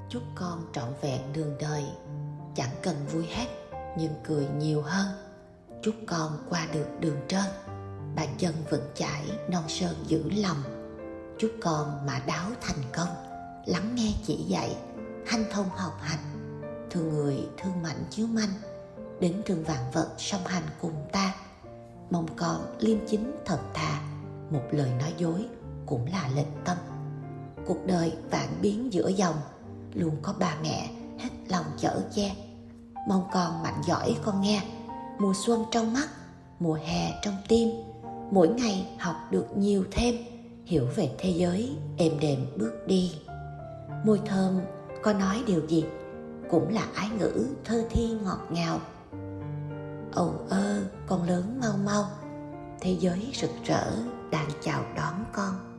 Chúc con trọn vẹn đường đời, chẳng cần vui hết nhưng cười nhiều hơn. Chúc con qua được đường trơn, bàn chân vững chãi non sơn giữ lòng. Chúc con mã đáo thành công, lắng nghe chỉ dạy, hanh thông học hành. Thương người thương mạnh chiếu manh, đến thương vạn vật song hành cùng ta. Mong con liêm chính thật thà, một lời nói dối cũng là lệnh tâm. Cuộc đời vạn biến giữa dòng, luôn có ba mẹ hết lòng chở che. Mong con mạnh giỏi con nghe, mùa xuân trong mắt, mùa hè trong tim. Mỗi ngày học được nhiều thêm, hiểu về thế giới êm đềm bước đi. Môi thơm có nói điều gì cũng là ái ngữ thơ thi ngọt ngào. Ầu ơ con lớn mau mau, thế giới rực rỡ đang chào đón con.